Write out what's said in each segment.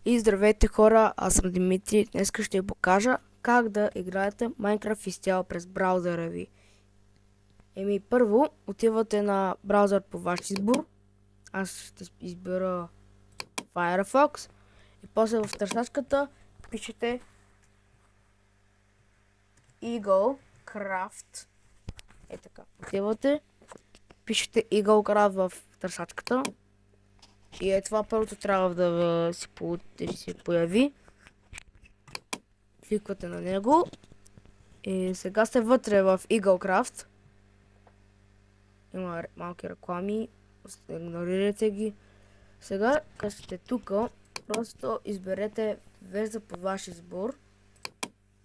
И здравейте хора, аз съм Димитри. Днес ще ви покажа как да играете Minecraft изцяло през браузъра ви. Първо отивате на браузър по ваш избор. Аз ще избера Firefox. И после в търсачката пишете EagleCraft. Така. Отивате, пишете EagleCraft в търсачката. И това първото трябва да се появи. Кликвате на него. И сега сте вътре в EagleCraft. Има малки реклами. Игнорирайте ги. Сега, като сте тук, просто изберете версия по ваш избор.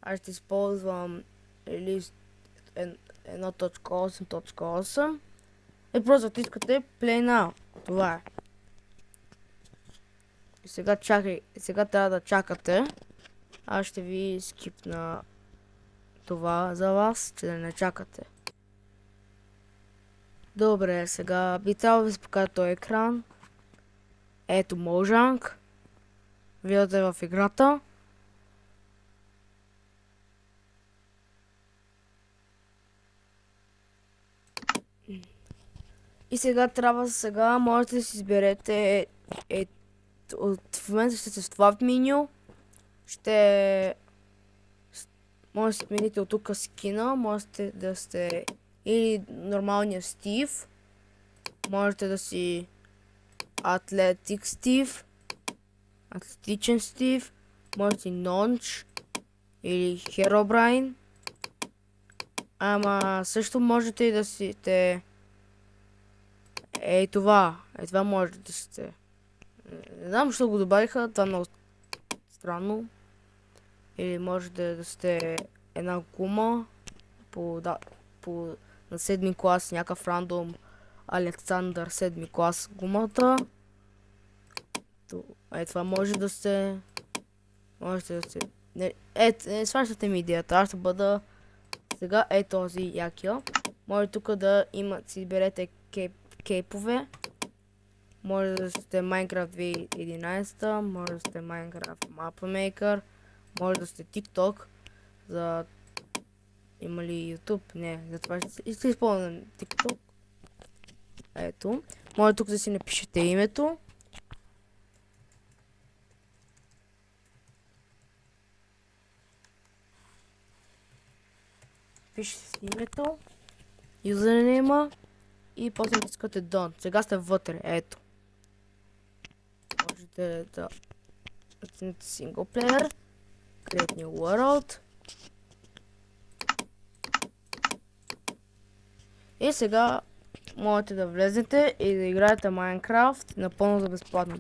Аз ще използвам релиз 1.8.8. И просто натискате Play Now. Това е. И сега сега трябва да чакате. Аз ще ви скипна това за вас, че да не чакате. Добре, сега би трябвало да ви се покажа този екран. Ето Mojang. Виждате в играта. И сега можете да си изберете в момента ще сте в това меню. Може да смените от тук скина, можете да сте или нормалния Стив, можете да си Атлетик Стив, Атлетичен Стив, можете Нонч или Херобрайн. Ама също можете и да сте това можете да сте. Не знам защо го добавиха, това е много странно. Или можете да сте една гума на 7 клас, някакъв рандом Александър 7 клас гумата. Това може да сте. Можете да сте. Не сващате ми идеята, аз ще бъда сега този якия. Може тук да си изберете кейпове. Може да сте Minecraft 2011, може да сте Minecraft Map Maker, може да сте TikTok. Има ли YouTube? Не, затова ще използвам TikTok. Ето. Може тук да си напишете името. Пишете си името, юзернейма и после натискате Done. Сега сте вътре, ето. Можете да натиснете Single Player, Create New World. И сега можете да влезете и да играете Minecraft напълно за безплатно.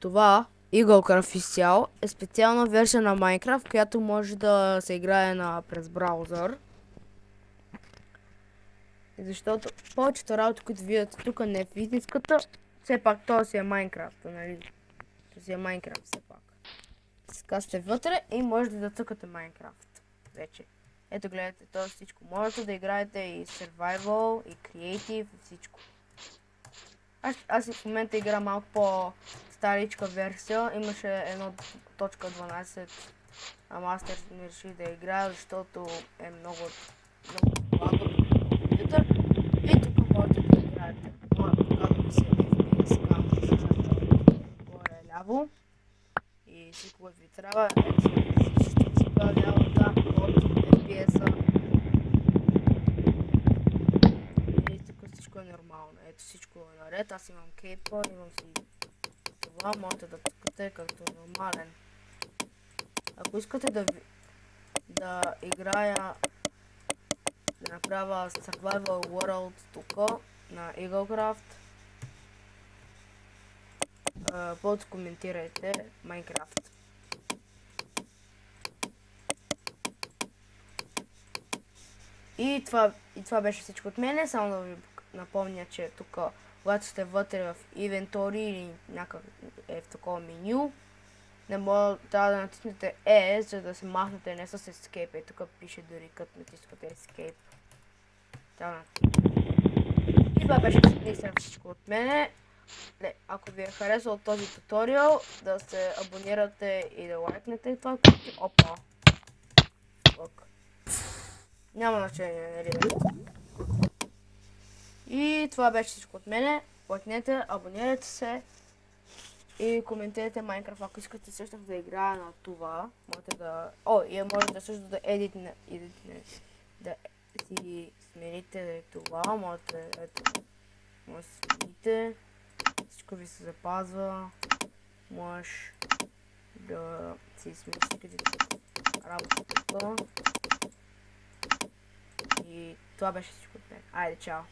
Това EagleCraft изцяло е специална версия на Minecraft, която може да се играе през браузър. Защото повечето работи, които видите тук, не е в истинската, все пак то си е Minecraft, нали? То си е Minecraft все пак. Сега сте вътре и можете да цъкате Minecraft вече. Ето гледайте, то всичко. Можете да играете и Survival, и Creative, и всичко. Аз в момента игра малко по-старичка версия. Имаше 1.12, ама аз не реших да играя, защото е много бавно компютър. И тук можете да играете. Показва ви се FPS камера горе ляво. И всичко ви трябва. Всичко си ляво от FPS-а. Всичко е нормално. Ето всичко е наред. Аз имам кейпа, имам си това. Можете да пускате като нормален. Ако искате да играя, да направя Survival World тук на EagleCraft, просто коментирайте Minecraft. И това беше всичко от мене. Само да ви напомня, че тук, когато сте вътре в Inventory или в такова меню, трябва да натиснете E, за да се махнете не с Escape. Тук пише дори като натискате Escape. И това беше всичко от мене. Ако ви е харесал този туториал, да се абонирате и да лайкнете това, което... Опа! Лък. Няма значение, нали? И това беше всичко от мене. Лайкнете, абонирайте се и коментирайте Майнкрафт, ако искате също да играя на това. Можете да... и можете също да да си смените това. Можете да смените. Всичко ви се запазва. Можеш да си смениш къде работата. И това беше всичко от мен. Айде, чао!